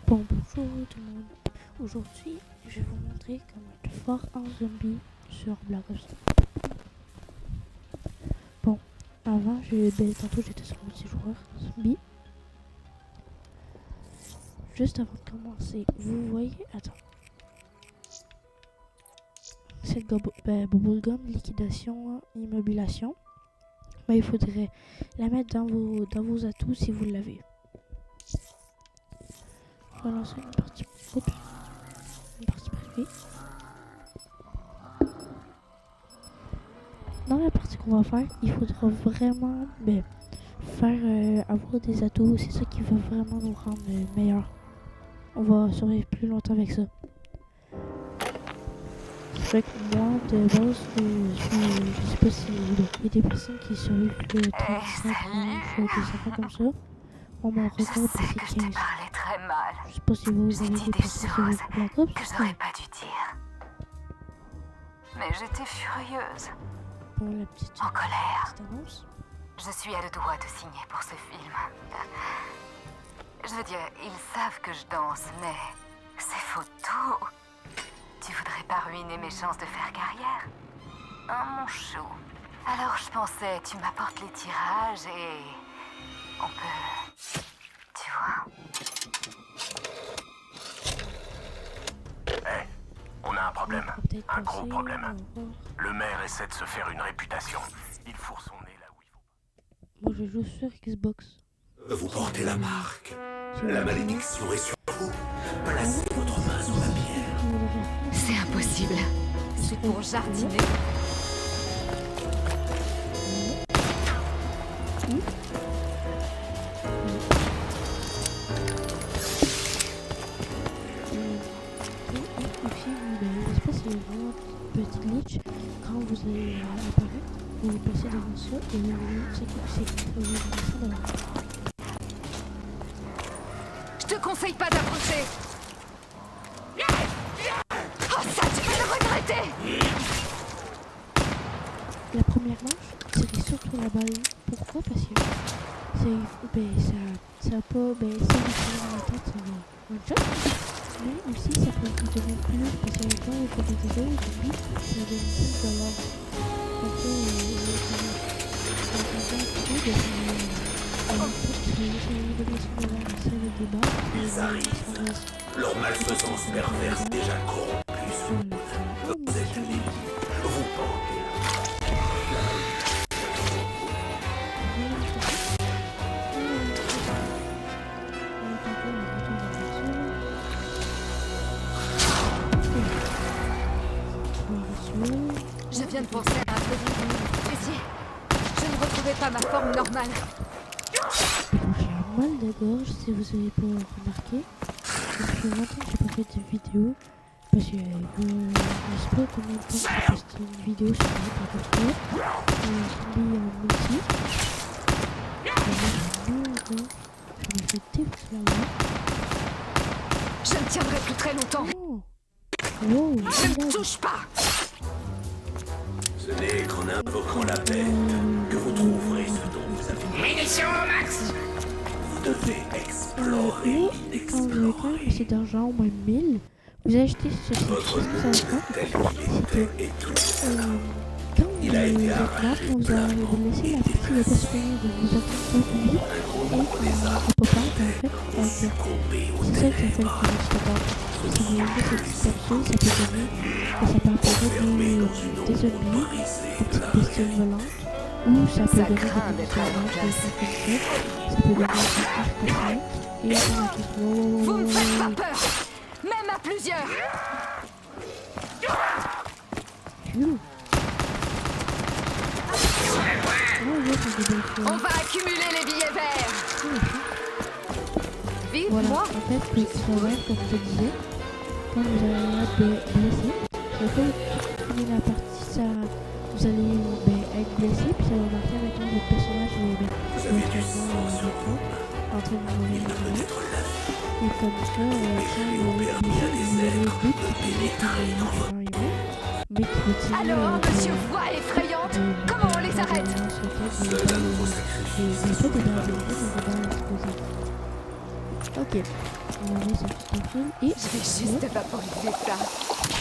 Bon, bonjour tout le monde. Aujourd'hui, je vais vous montrer comment être fort en zombie sur Black Ops. Bon, avant, tantôt j'étais sur multijoueur zombie. Juste avant de commencer, vous voyez, attends. Cette bubblegum, liquidation, immobilisation. Mais il faudrait la mettre dans vos atouts si vous l'avez. On va lancer une partie privée. Dans la partie qu'on va faire, il faudra vraiment faire avoir des atouts. C'est ça qui va vraiment nous rendre meilleurs. On va survivre plus longtemps avec ça. C'est vrai que moi, de base, je sais pas si il y a des personnes qui survivent de 35 manches, des affaires comme ça. Moi, mon record, c'est 15. Très mal. Je sais pas si vous avez des personnes qui survivent Black Ops. Que j'aurais pas dû dire. Mais j'étais furieuse. Pour la petite en colère. annonce. Je suis à deux doigts de signer pour ce film. Je veux dire, ils savent que je danse, mais ces photos... Tu voudrais pas ruiner mes chances de faire carrière? Hein, mon chou? Alors je pensais, tu m'apportes les tirages et... on peut... Tu vois? Hey, on a un problème. Un gros problème. Le maire essaie de se faire une réputation. Il fourre son nez là où il faut. Moi je joue sur Xbox. Vous portez la marque. La malédiction est sur vous. Placez votre main sur la pierre. C'est impossible. C'est pour jardiner. Je sais pas si c'est vraiment petit glitch. Quand vous allez apparaître, vous vous placez devant ça et vous laissez devant. Je te conseille pas d'approcher. Oh ça, tu vas le regretter. La première manche, c'était surtout la balle. Pourquoi? Parce que ça a pas, si on tire dans la tête, ça va one shot. Mais aussi, ça peut vous donner plus, parce que quand vous faites des jeux, oui, ça donne plus de l'or. Donc ça, Ils arrivent. Leur malfaisance perverse déjà corrompue sur vous. Vous êtes libre. Vous portez Je viens de penser à un truc. Ici, je ne retrouvais pas ma forme normale. J'ai un mal de gorge, si vous avez pas remarqué. Ça fait longtemps que j'ai pas fait de vidéo. Parce que je sais pas combien de temps j'ai posté une vidéo sur le parcours. Je l'ai en multi. Et là, j'ai mal au gorge. Je me fais défoncer la main. Je ne tiendrai plus très longtemps. Oh! Wow! Ne me touche pas. Ce n'est qu'en invoquant la paix que vous trouverez ce dont vous avez Munitions au max. Vous devez explorer Et quand vous avez pas l'inexploré. assez d'argent, au moins 1000, vous achetez ce site. Votre Ça monde va pas. tel qu'il était et tout. Quand Il a été vous êtes mort, arraché, quand vous allez vous laisser la partie de possibilité de vous attendre au public et au pop-up en fait, avec Succomber au c'est ça qui fait le public de si vous avez cette petite capsule, ça peut donner que ça peut apporter des zombies, des petites bestioles volantes, ou ça peut Ça donner craint des d'être petites à votre volantes, place. ça peut donner des arcs atomiques, et on a tout. Vous me faites pas peur. Même à plusieurs. On va accumuler les billets verts. Vive Voilà, moi. en fait, le travail, comme je te disais, quand vous allez être blessé, ça peut finir la partie, ça, vous allez être blessé, puis ça va marquer avec votre personnage Vous avez du sang sur vous. en train de mourir. Il peut être la vie. Et comme ça, quand Ils vous ont allez être permis à blessé, des vous allez êtres vite, de pénétrer dans votre... mais qui peut tirer Alors, monsieur Voix effrayante, comment on les arrête? Seul un nouveau sacrifice. Des balles explosives. Ok. On va voir ce petit profil. Et... Je vais juste vaporiser ça.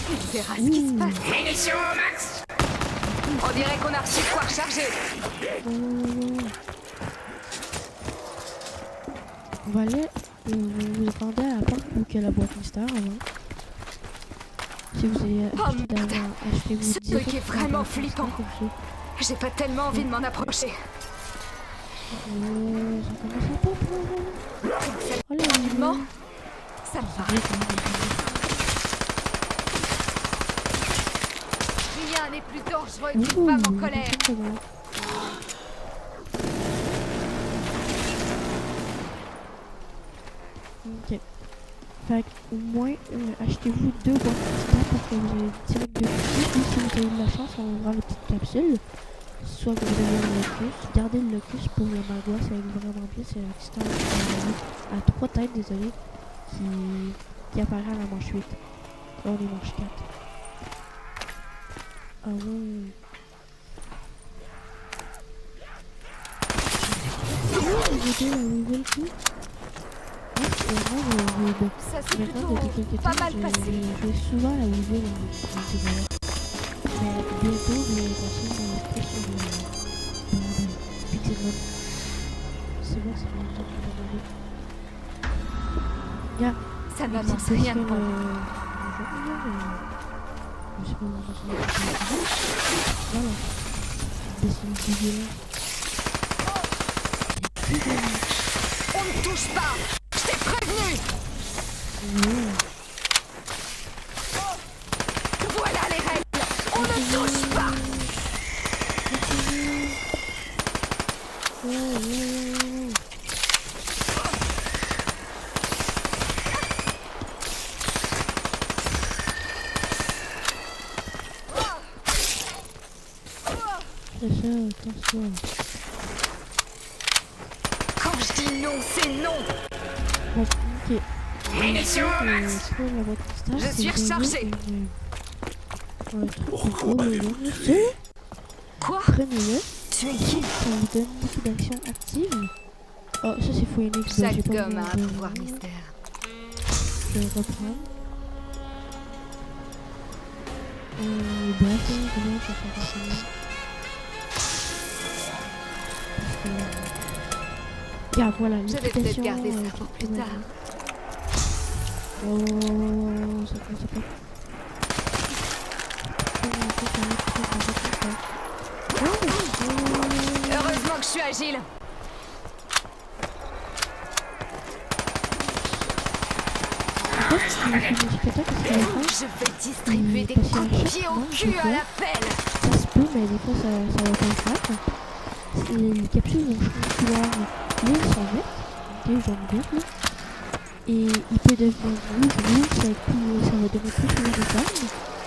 Tu verras ce qui se passe. Munitions au max. On dirait qu'on a reçu de quoi recharger. On va aller vous attendez à la porte où qu'il y a la boîte mystère avant. Si vous avez acheté d'avant, achetez-vous ce truc est vraiment flippant. J'ai pas tellement envie de m'en approcher. Ça commence à pas. Allez, Tranquillement, ça me va. Rien n'est plus dangereux qu'une femme en colère. Ok. Fait au moins achetez-vous 2 boîtes mystères pour que vous ayez direct de suite. Et si vous avez de la chance, on ouvra la petite capsule. Soit que vous avez le locus. Gardez le locus pour le magua, ça aide vraiment bien. C'est un système à 3 têtes, désolé, qui apparaît à la manche 8. Là on est manche 4. Ah ouais. Ça s'est plutôt pas mal passé. Je vais souvent à la Weevil mais bientôt je vais passer plus sur le Pixelmon. C'est vrai, c'est mon temps que j'ai. Ça n'annonce rien de bon. Je sais pas comment voilà. On ne touche pas. Je t'ai prévenu. Voilà les règles. On ne touche pas. C'est ça, attention. Quand je dis non, c'est non. Bon, ok. Munitions au max. Je suis rechargée. Quoi? Prenez-le. Tu es qui? Ça vous donne beaucoup d'actions actives. Oh, ça c'est Phoenix. Chaque j'ai pas homme a un besoin de- pouvoir mystère. Je vais reprendre. Bref, je vais faire regarde, voilà, Je vais peut-être l'application, garder ça pour plus tard. Oh, ça commence à pas. Heureusement que je suis agile. Je vais distribuer des coups de pied au cul à l'appel. Ça se peut, mais des fois ça va pas le faire. Les capsules vont changer de couleur. Là, ils sont vertes, ok, jaune vert là. Et il peut devenir rouge, ça va donner plus couleur de carne.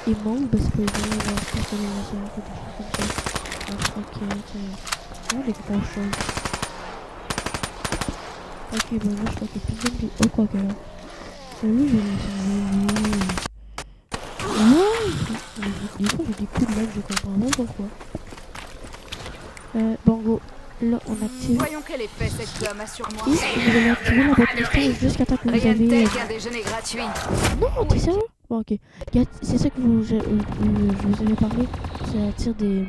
Et mauve, bah, ça peut devenir personnalisation, des choses comme ça. Alors, je crois que c'est vraiment des grosses choses. Ok, bon là je crois que plus de vie. Oh, quoi que là. Oui, je vais le faire. Des fois j'ai des coups de lag, je comprends pas pourquoi. Bon, go. Là, on active. Voyons quel effet cette gomme a sur moi. Et vous allez activer la boîte mystère jusqu'à temps que vous Rien de avez... tel qu'un déjeuner gratuit. Non, t'es sérieux? Bon, ok. Regarde, c'est ça que je vous avais parlé. Ça attire des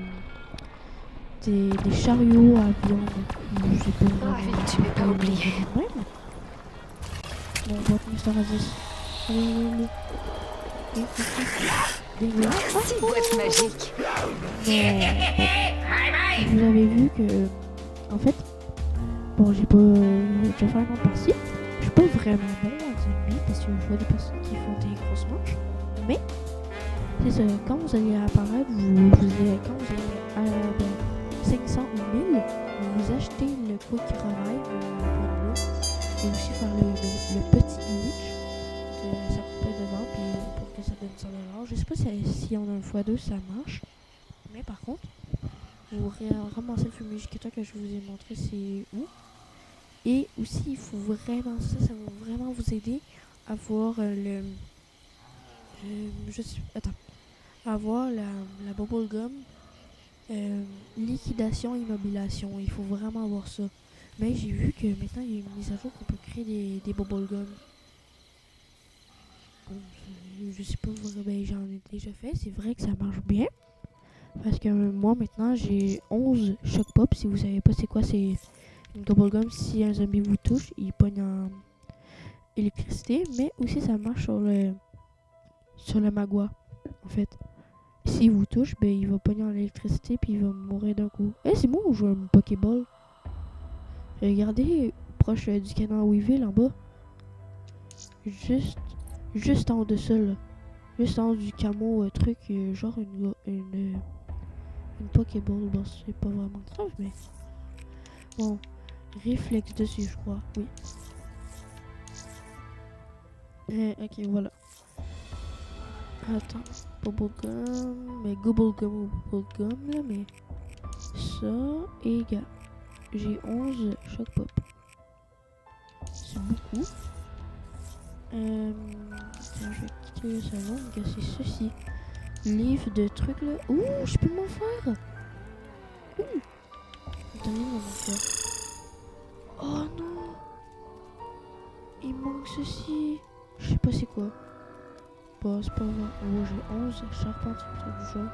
chariots à viande. Je sais pas. Ravi que tu m'aies pas oublié. Ouais. Bon, boîte mystère à 10. Allez. Merci, boîte magique. Vous avez vu que, en fait, bon, j'ai fait un an par-ci. Je suis pas vraiment bon à rugby parce que je vois des personnes qui font des grosses manches. Mais, c'est ça, quand vous allez apparaître, quand vous allez à 500 ou 1000, vous achetez le quick revive, et aussi faire le petit glitch. Ça coûte devant puis pour que ça donne 100 $. Je sais pas si on a un x2 ça marche. Mais par contre, vous ramassez le fumigicateur que je vous ai montré c'est où. Et aussi il faut vraiment ça va vraiment vous aider à voir avoir la bubble gum liquidation immobilisation. Il faut vraiment avoir ça. Mais j'ai vu que maintenant il y a une mise à jour qu'on peut créer des bubblegum. Je sais pas, ben, j'en ai déjà fait. C'est vrai que ça marche bien. Parce que moi maintenant j'ai 11 choc pop. Si vous savez pas c'est quoi, c'est une bubblegum. Si un zombie vous touche, il pogne en électricité. Mais aussi ça marche sur le magua. En fait, s'il vous touche, ben, il va pogner en électricité puis il va mourir d'un coup. C'est moi ou je joue un Pokéball? Regardez, proche du canon Weevil en bas. Juste en haut de ça, là. Juste en haut du camo truc, genre une Pokéball. Bon, c'est pas vraiment grave, mais... Bon, réflexe dessus, je crois, oui. Ok, voilà. Attends, bubblegum, mais bubblegum ou bubblegum, là, mais... Ça, et gars. J'ai 11 choc pop. C'est beaucoup. Tiens, je vais quitter le salon. C'est ceci. Livre de trucs là. Ouh, je peux m'en faire. Ouh. Attendez, on va faire. Oh non. Il manque ceci. Je sais pas c'est quoi. Bon, c'est pas grave. Oh, j'ai 11 charpentes du genre.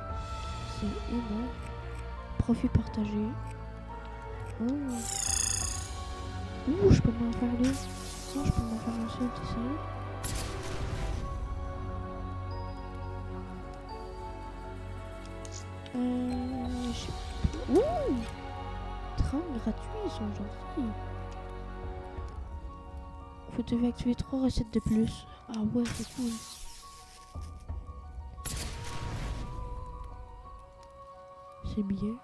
C'est énorme. Profit partagé. Oh. Ouh, je peux m'en faire deux. Non, je peux m'en faire un seul, t'es sérieux? Je sais pas. Ouh! 30 gratuits, ils sont gentils. Vous devez activer 3 recettes de plus. Ah ouais, c'est cool. C'est bien.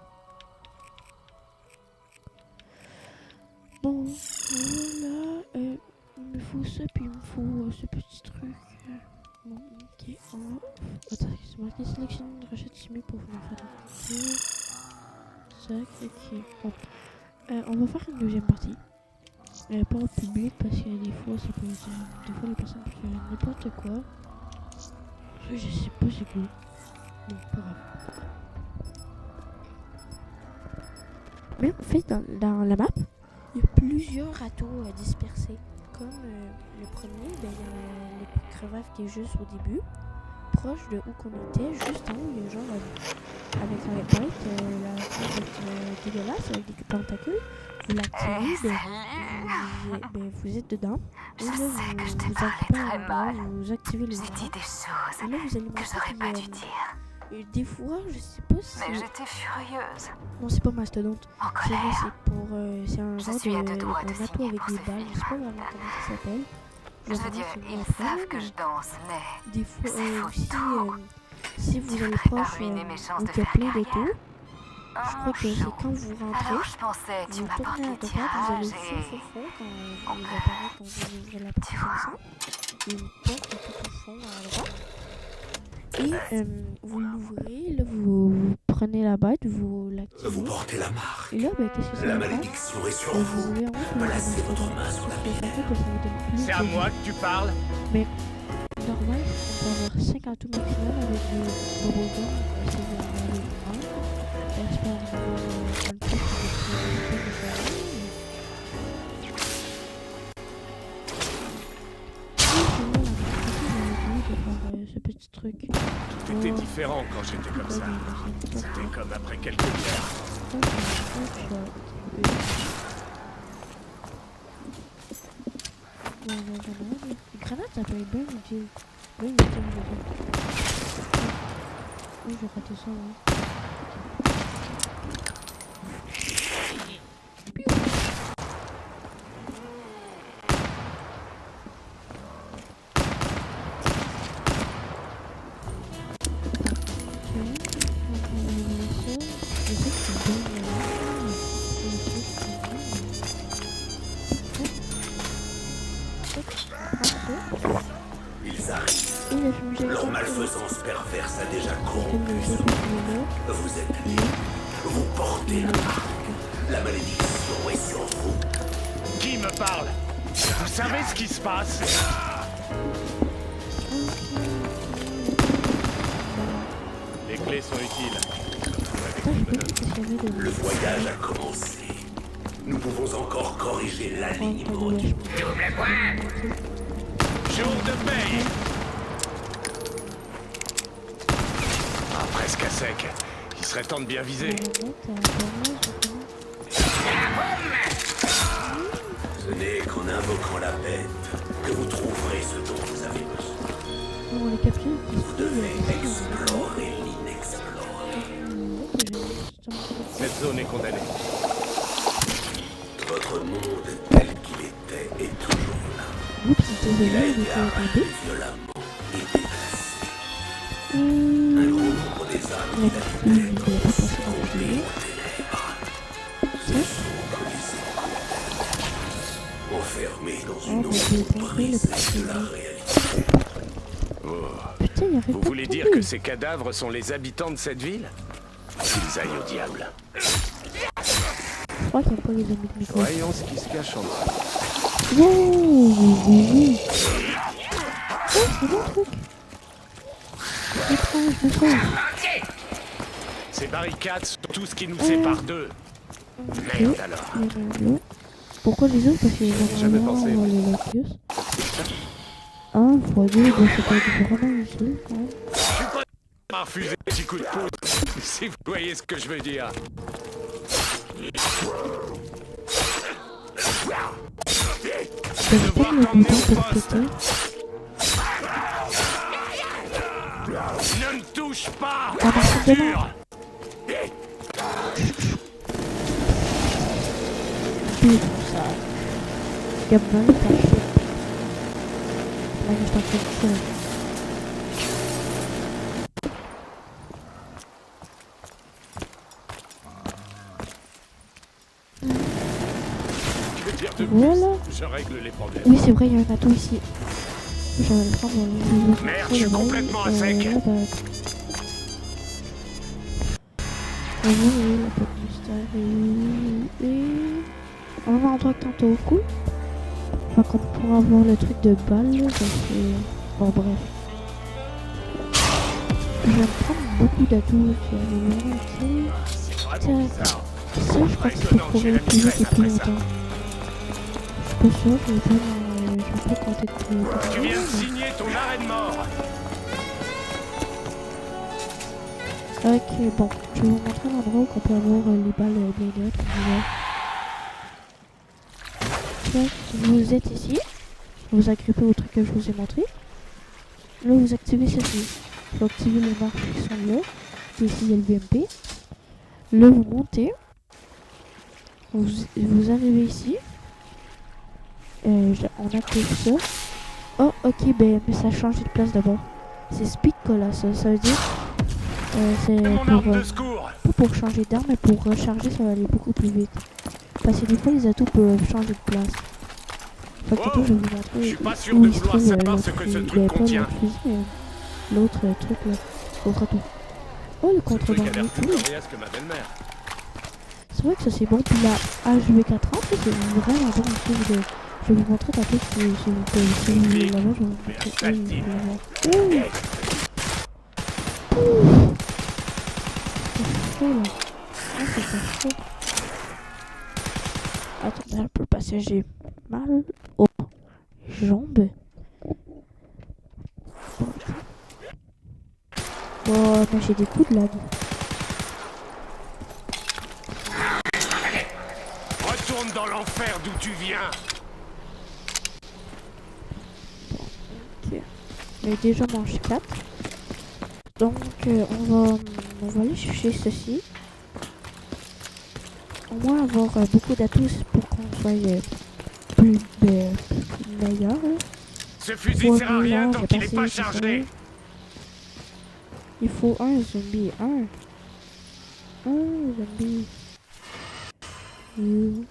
Bon, voilà, il me faut ça, puis il me faut ce petit truc. Bon, ok, on va... Attends, c'est marqué sélectionner une recette simule pour vous en faire un sac, ok. Bon, on va faire une deuxième partie. Pas en public, parce que des fois, ça peut être... Des fois, les personnes peuvent faire n'importe quoi. Je sais pas c'est quoi. Bon, pas grave. Mais en fait, dans la map, il y a plusieurs râteaux dispersés. Comme le premier, ben, il y a le crevave qui est juste au début, proche de où qu'on était, juste en haut, il y a genre avec la bête, la bête dégueulasse avec des tentacules. Vous l'activez, ben, vous êtes dedans. Et là, vous activez le J'ai dit des choses et là, vous allez que j'aurais pas dû dire. Des fois, je sais pas si... Mais j'étais furieuse. Non, c'est pas mastodonte. En C'est vrai, colère. c'est pour... c'est un genre suis à deux de doigts de un atout signer avec pour des ce balles. Je sais pas vraiment comment ça s'appelle. Je veux dire, ils savent que je danse, mais Des fois, c'est aussi, foutu. si vous Tu allez voudrais pas proche, ruiner mes chances où de il y a faire plein de carrière. tours, je crois que c'est quand vous rentrez, Alors je pensais, tu vous tournez à m'apportes droite, vous allez les au tirages fond, quand vous apparaît, quand vous ouvrez la porte comme ça. Il y a une porte tout au fond à droite. Et vous l'ouvrez, là vous prenez la bête, vous l'activez. Vous portez la marque. Et là, ben, qu'est-ce que ça La va faire? malédiction est sur Vous vous. voulez en haut, Placez votre main sur la C'est à moi que tu parles? Mais normal, on peut avoir 5 atouts maximum avec du bubblegum. Si vous en avez un, j'espère en avoir un truc avec ce petit truc. Tout est différent quand j'étais comme ça. C'était comme après quelques bières. Les grenades, ça peut être bien utile. Bien utile, je veux dire. Oui, j'ai raté ça, ouais. Ils arrivent. Leur malfaisance perverse a déjà corrompu ce monde. Vous êtes libres. Vous portez la marque. La malédiction est sur vous. Qui me parle? Vous savez ce qui se passe? Les clés sont utiles. Le voyage a commencé. Nous pouvons encore corriger l'alignement du... Double point. Jour de paye. Ah, presque à sec. Il serait temps de bien viser. Ce n'est qu'en invoquant la bête que vous trouverez ce dont vous avez besoin. On les capture. Vous devez explorer l'inexplorable. Cette zone est condamnée. Votre monde tel qu'il était est toujours là. Oups, c'était Il a désolé, été arraché violemment et déplacé. Un gros nombre des âmes qui l'habitaient sont tombées aux ténèbres. Se sont brisées. Enfermés dans une ombre brisée de la réalité. Putain, il Vous voulez dire que ces cadavres sont les habitants de cette ville? Qu'ils aillent au diable. Je crois qu'il n'y a pas les amis de micro. Voyons ce qui se cache en dessous. Wow, oui. Oh, c'est bon truc. Étrange, d'accord. Ces barricades sont tout ce qui nous sépare d'eux. Merde alors. Pourquoi les autres? Parce qu'ils ont Jamais vraiment pensé. les Latios. 1 x 2, bah, c'est pas vraiment utile. Ouais. Je suis pas refusé un petit coup de pouce, si vous voyez ce que je veux dire. Je vais devoir t'emmener au poste. Ne me touche pas, Ah, bah, c'est sûr. Putain, ça. Gamin, t'as fait. Là, je t'en fais ça. Que dire de Voilà. plus? Je règle les problèmes. Oui, c'est vrai, il y a un atout ici. Je vais le prendre. Merde, je suis complètement à sec. Là, bah... Oui, la porte mystère et... On va voir un truc tantôt cool. Enfin, qu'on pourra voir le truc de balle, là, parce que... Bon, bref. Je vais prendre beaucoup d'atouts, puis aller vraiment, C'est vraiment bizarre. ça, je crois que c'est pour courir plus vite et plus longtemps. Je suis pas sûre, je vais pas compter de plus. Tu viens de signer ton arrêt de mort. Ok, bon, je vais vous montrer l'endroit où on peut avoir les balles bien directes. Vous êtes ici, vous agrippez au truc que je vous ai montré. Là, vous activez ceci. Vous activez les marques qui sont là. Puis ici, il y a le VMP. Là, vous montez. Vous arrivez ici. On active ça. Oh, ok, ben, mais ça a changé de place d'abord. C'est Speed Cola, ça veut dire. C'est Mon pour, arme de secours. pas pour changer d'arme, mais pour recharger, ça va aller beaucoup plus vite. Parce que des fois, les atouts peuvent changer de place. Fait que je vais vous montrer. Je suis pas sûr où de il se vouloir trouve, savoir ce que ce truc pas contient. l'autre fusil, mais l'autre truc là. L'autre atout. Oh, le Ce truc a contrebande. l'air plus Cool. coriace que ma belle-mère. C'est vrai que ça c'est bon. Puis la HV430, c'est vraiment bon aussi. Je vais vous montrer tantôt si vous pouvez. Si vous voulez l'avoir, je vais vous montrer. Oui, vous pouvez l'avoir. C'est chaud là. Ah, c'est pas chaud. Attendez un peu parce que j'ai mal aux jambes. Oh, mais j'ai des coups de lag. Retourne dans l'enfer d'où tu viens. Ok. J'ai déjà mangé 4. Donc on va aller chercher ceci. Au moins avoir beaucoup d'atouts pour qu'on soit plus meilleur. Là. Ce fusil sert à rien tant qu'il n'est pas chargé. Il faut un zombie. Un zombie. Je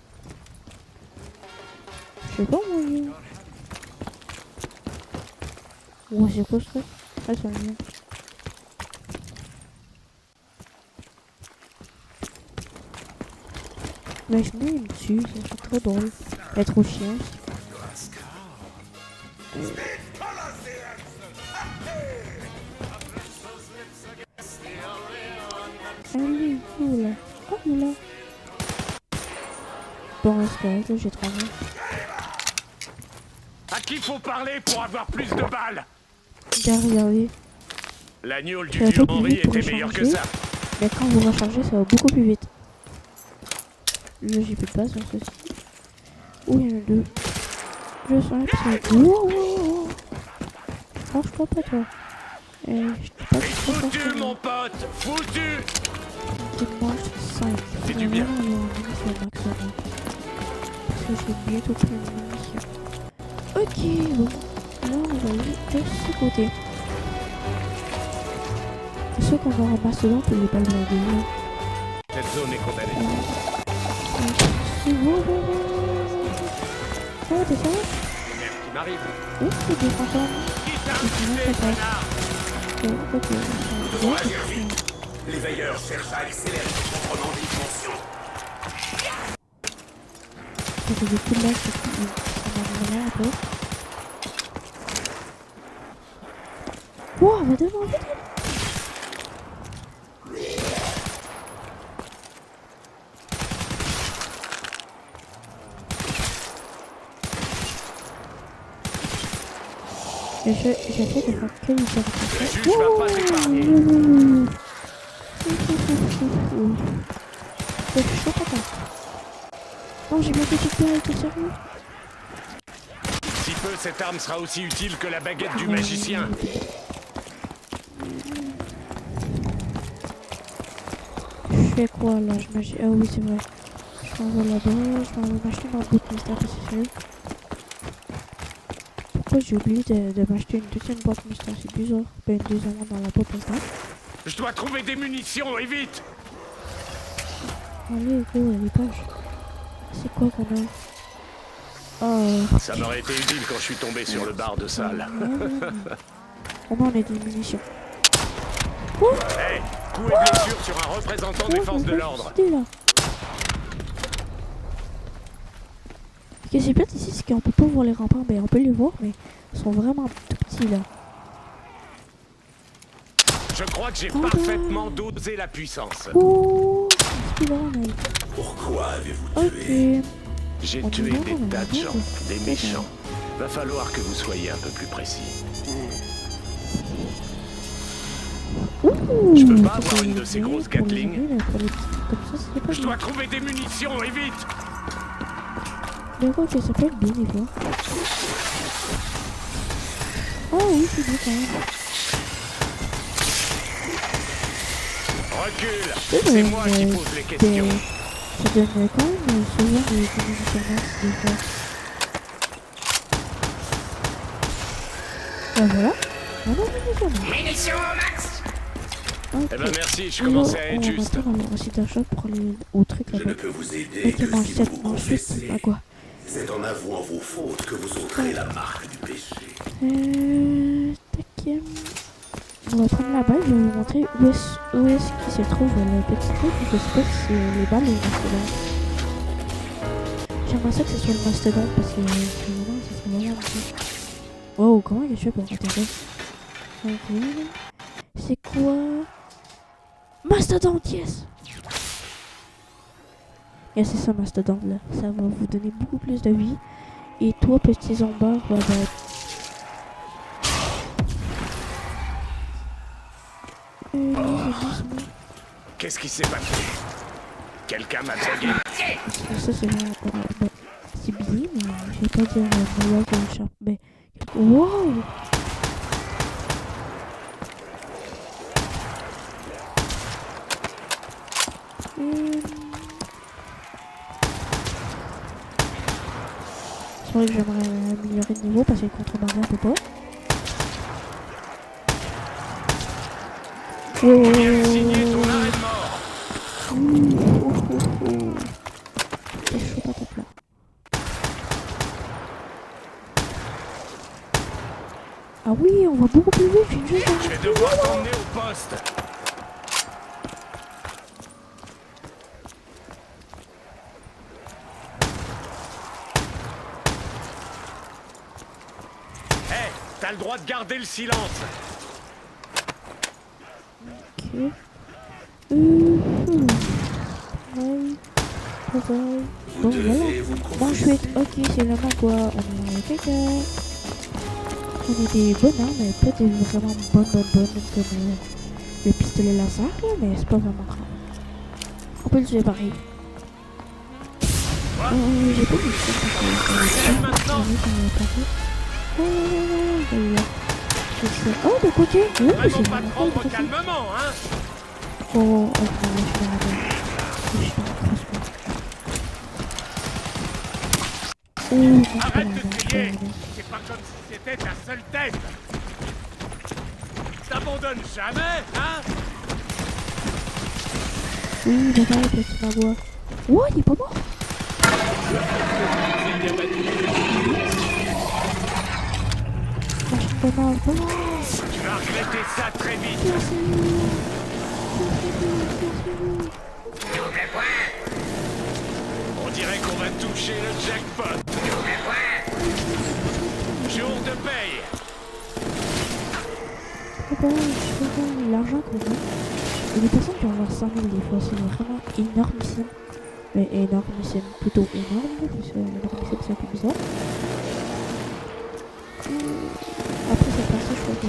sais pas moi. Ouais, c'est quoi ce truc? Ah, c'est bien. Mais je mets une dessus, c'est trop drôle. Elle est trop chiante. Elle est où là? Oh, il est là. Bon, c'est correct, là, j'ai 3 ans. À qui faut parler pour avoir plus de balles? Regardez. L'agneau du vieux Henri était meilleur que ça. Mais quand vous rechargez, ça va beaucoup plus vite. Là, j'ai plus de place sur ceci. Oh, il y en a 2. Je sens que wow. Franche-toi pas, toi. Je t'ai pas dit trop Foutu, fort, mon pote, foutu. c'est mange 5. Fais du bien. Parce que j'ai bientôt plus de munitions. Ok, bon. Là, on va aller de ce côté. C'est sûr qu'on aura un mastodonte et les balles blindées. Cette zone est condamnée. Ça va, t'es sérieux? Merde qui m'arrive. Oui, c'est des fantômes. Qui t'a tué, connard? Nous devons agir vite. Les veilleurs cherchent à accélérer le contrôlement des dimensions. Ça fait des coups de lasse aussi. Ça m'a mis là un peu. Wow, on va devant vite. J'essaie de faire que les choses. Le juge va pas t'épargner. C'est chaud patate. Non, j'ai bien fait tout faire, t'es sérieux? Si peu, cette arme sera aussi utile que la baguette du magicien. Je fais quoi là? Ah oui, c'est vrai. Je m'envoie là-bas, je m'envoie m'acheter ma boîte mystère, c'est sérieux. Pourquoi j'ai oublié de m'acheter une deuxième boîte mystère? C'est bizarre. Ben, une deuxième dans la boîte mystère. Je dois trouver des munitions, et vite. Allez, go, les pages. C'est quoi qu'on a? Oh. Ça m'aurait été utile quand je suis tombé sur le bar de salle. Au moins, on a des munitions. Hey, coup et blessure sur un représentant des forces de l'ordre. Ce qui est plate ici, c'est qu'on peut pas voir les remparts. Ben, on peut les voir, mais ils sont vraiment tout petits là. Je crois que j'ai parfaitement dosé la puissance. Oh, Pourquoi avez-vous tué? ok. J'ai tué des tas de gens, des méchants. Va falloir que vous soyez un peu plus précis. Je peux pas avoir une de ces grosses Gatling. Je dois trouver des munitions, et vite. D'accord, ok, ça peut être bien des fois. Ah oui, c'est bien quand même. Recule, c'est moi qui pose les questions. Ça donne quand même souvent des munitions max des fois. Ben voilà. Munitions max. Okay. Eh ben merci, je commençais à être juste. On va aller au site d'achat pour aller au truc Je là-bas. ne peux vous aider que si vous vous confessez. À quoi? C'est en avouant vos fautes que vous ôterez la marque du péché. Tac. On va prendre la balle, je vais vous montrer où est-ce qu'il se trouve le petit truc. Je sais pas si c'est les balles ou le mastodonte. J'aimerais ça que ce soit le mastodonte parce que vraiment, ça serait vraiment bien. Wow, comment il a fait pour atterrir? Ok. C'est quoi? Mastodonte, yes! Et c'est ça, mastodonte là. Ça va vous donner beaucoup plus de vie. Et toi, petit zombard, va être. Qu'est-ce qui s'est passé? Quelqu'un m'a tagué. Ça, c'est vraiment pas. C'est bien, mais je vais pas dire moyen que le chat. Mais. Wow! C'est vrai que j'aimerais améliorer le niveau parce que le contrebandier on peut pas. Viens signer ton arrêt de mort. C'est chaud patate là. Ah oui, on va beaucoup plus vite, Je vais devoir t'emmener au poste. Hey, t'as le droit de garder le silence. Ok. Pareil. Bon, voilà. Ensuite, ok, c'est le main quoi. On est avec quelqu'un. On a des bonnes armes, mais pas des vraiment bonnes, comme le pistolet laser, là, mais c'est pas vraiment grave. On peut le tuer pareil. J'ai pas vu ça. Oh, de côté. Oui, c'est pas te prendre calmement, hein. Oh, ok, je Arrête de crier. C'est pas comme si c'était ta seule tête. T'abandonnes jamais, hein. Oui, bye bye, petit magois. Oh, il est pas mort. Pas mort. Tu vas regretter ça très vite. On dirait qu'on va toucher le jackpot. Jour de paye. L'argent qu'on a. Il y a des personnes qui vont avoir 100 000 des fois. C'est vraiment énormissime. Mais énormissime, plutôt énorme. Parce que énormissime, c'est un peu bizarre. Après cette partie, je crois que...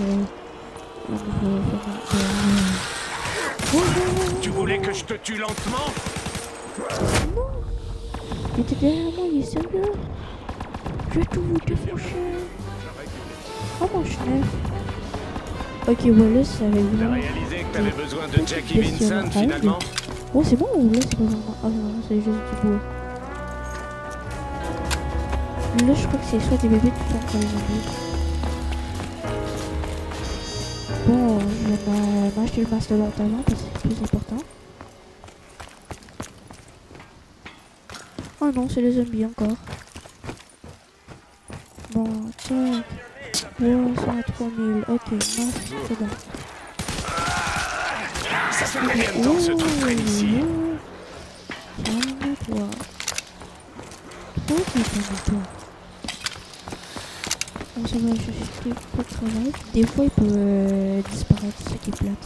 Tu voulais que je te tue lentement? Non. Il était derrière moi, il est sérieux. Je vais tout vous défoncer. Oh mon chef. Ok, voilà, ça avait T'as vraiment... réalisé que t'avais besoin de Jackie Vincent finalement? Oh, c'est bon ou là, c'est pas vraiment... Ah non, c'est juste du bois. Là, je crois que c'est soit des bébés tout le temps quand les zombies. Bon, je vais m'acheter le mastodonte avant parce que c'est plus important. Oh non, c'est les zombies encore. Bon, tac. Wow, ça a 3000. Ok, non, c'est bon. Ça fait combien de temps que ce truc traîne ici? Calme-toi. Calme-toi. On s'en va chercher pas de travail. Des fois, il peut disparaître, c'est ça qui est plate.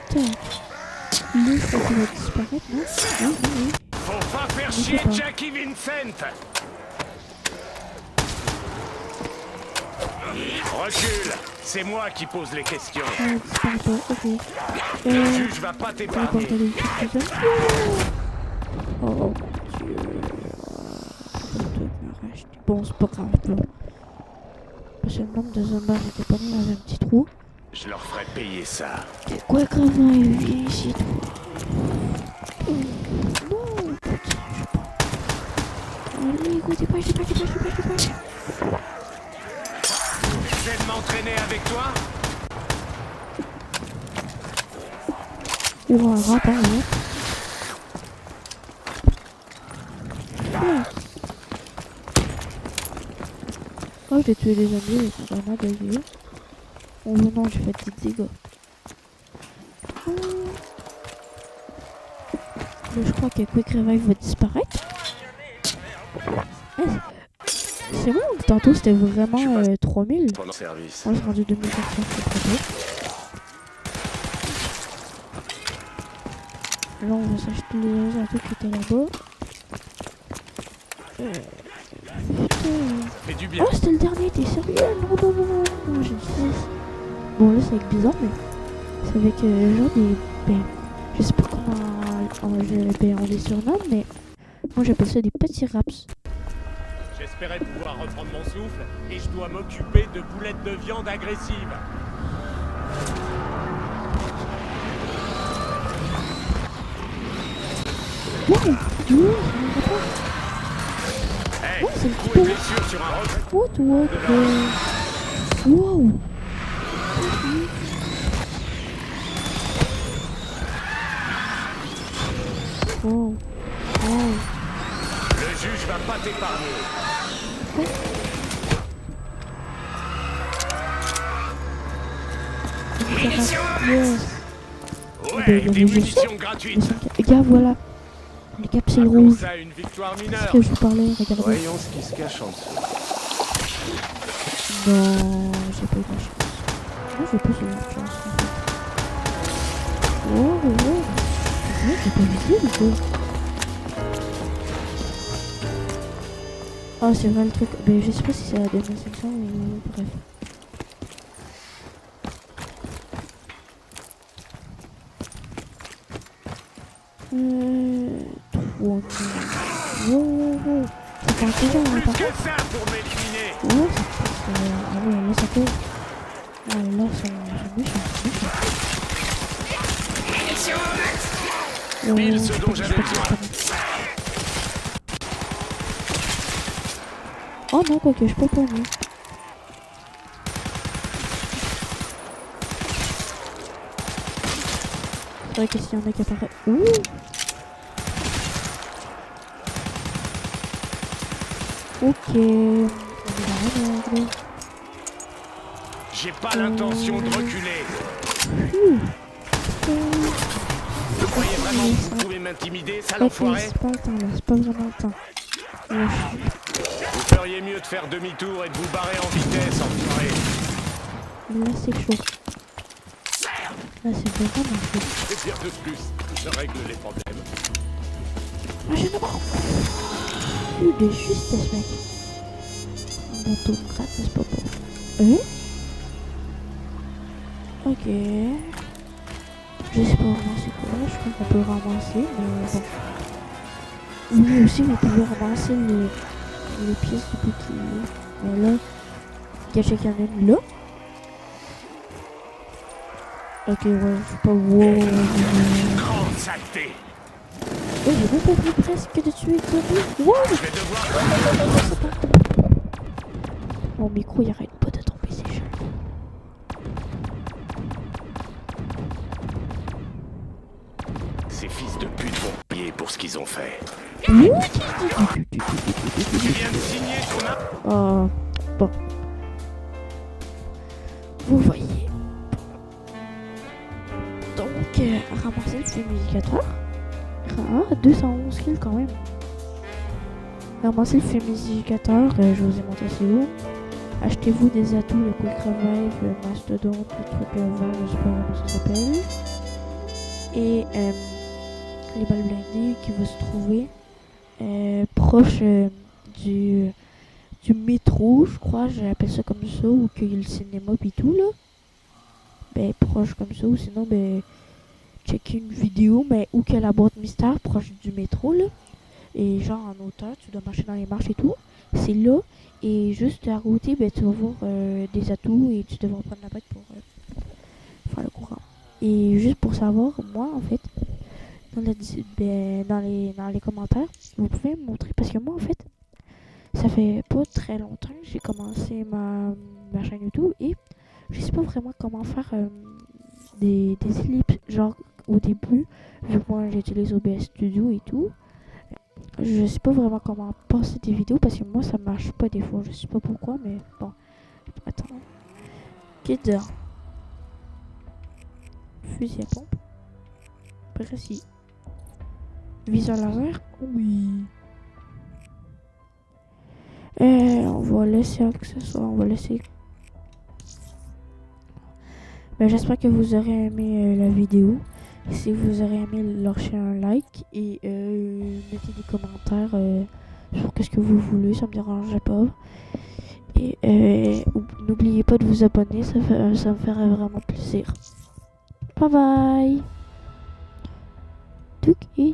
Tac. Lui, je crois qu'il va disparaître, non? Oui. Faut pas faire chier Jackie Vincent! Recule! C'est moi qui pose les questions. Il disparaît pas, ok. Le juge va pas t'épargner. Oh, Dieu. Bon, c'est pas grave, là. Parce que le nombre de zombies n'était pas mis dans un petit trou. Je leur ferai payer ça. Quoi, Gravin, viens ici, toi. Non, putain, je sais pas. Allez, go, dépêche. J'essaie de m'entraîner avec toi? Ouah, rat, hein, ouais. Oh, j'ai tué les zombies, ils sont vraiment dégueux. Oh non, j'ai fait des dégâts. Mais je crois que Quick Revive va disparaître. C'est bon, tantôt c'était vraiment 3000. Pendant service. Moi j'ai rendu 2400, c'est très bien. Là on va s'acheter les autres qui étaient là-bas. Fait du bien. Oh, c'était le dernier, t'es sérieux? Non, j'ai le 6. Bon, là, c'est avec bizarre, mais c'est avec genre des... Ben, je sais pas comment on les surnomme, mais moi j'appelle ça des petits raps. J'espérais pouvoir reprendre mon souffle et je dois m'occuper de boulettes de viande agressives. Wow, Dieu, Hey, oh, c'est le coup petit et blessure sur un roc. Wow. Wow. Le juge va pas t'épargner. Yes. Ouais, des munitions gratuites. Regarde, voilà. Les capsules Appelons rouges. ça une victoire C'est ce mineure. que je vous parlais, regardez. Voyons ce qui se cache en dessous. Non, j'ai pas eu de la chance. Moi, j'ai pas eu de la chance, en fait. Wow. Ouais, t'es pas visible ou quoi? Oh, c'est vrai le truc. Ben, je sais pas si c'est à 2500 ou bref. Wow. Ça fait un peu genre, par contre. Ça pour m'éliminer. Ouais, ah ouais, là ça fait. Ah là, c'est méchant. Pile ce dont j'avais besoin. Oh non, quoique, je peux pas mieux. C'est vrai que s'il y en a qui apparaît. Ouh! Ok. On va regarder. J'ai pas l'intention de reculer. Vous croyez vraiment que vous pouvez m'intimider, sale enfoiré? C'est pas le temps là, c'est pas vraiment le temps. Vous feriez mieux de faire demi-tour et de vous barrer en vitesse, enfoiré. Là c'est chaud. Là c'est vraiment chaud. Et bien de plus, je règle les problèmes. Ah j'ai mort. Il est juste ce mec. Un bâton de gratte, c'est pas bon. Ok. Je sais pas vraiment c'est quoi, je crois qu'on peut ramasser, mais bon. Oui aussi vous pouvez ramasser les pièces du bouclier. Mais là, il y a chacun une là. Ok ouais, je sais pas Grande saleté. Oh j'ai même pas pris presque de tuer le zombie. Wow. Je vais devoir... Mon micro il arrête pas de tomber, c'est joli. Ces fils de pute vont payer pour ce qu'ils ont fait. Tu viens de signer ton... Oh, bon. Vous voyez. Donc, ramasser le fumigateur. Ah, 211 kills quand même. Ramasser le fumigateur, je vous ai montré c'est où. Achetez-vous des atouts, le Quick Revive, le Mastodon, le truc vert, je sais pas comment ça s'appelle. Et les balles blindées qui vont se trouver proche du métro, je crois, j'appelle ça comme ça, ou qu'il y a le cinéma pis tout là. Ben proche comme ça, ou sinon ben checker une vidéo, mais où qu'il y a la boîte mystère proche du métro là. Et genre en hauteur, tu dois marcher dans les marches et tout. C'est là. Et juste à côté, ben, tu vas voir des atouts et tu devras prendre la bague pour faire le courant. Et juste pour savoir, moi en fait, dans les commentaires, vous pouvez me montrer parce que moi en fait, ça fait pas très longtemps que j'ai commencé ma chaîne YouTube et je sais pas vraiment comment faire des ellipses. Genre au début, vu que moi j'utilise OBS Studio et tout, je sais pas vraiment comment passer des vidéos parce que moi ça marche pas des fois, je sais pas pourquoi, mais bon. Attends. Kid. Fusil à pompe. Précis. Viseur laser. Oui. On va laisser accessoire, on va laisser. Ben, j'espère que vous aurez aimé la vidéo. Si vous aurez aimé, lâchez un like et mettez des commentaires sur qu'est-ce que vous voulez, ça me dérangerait pas. Et n'oubliez pas de vous abonner, ça me ferait vraiment plaisir. Bye bye. Tuk et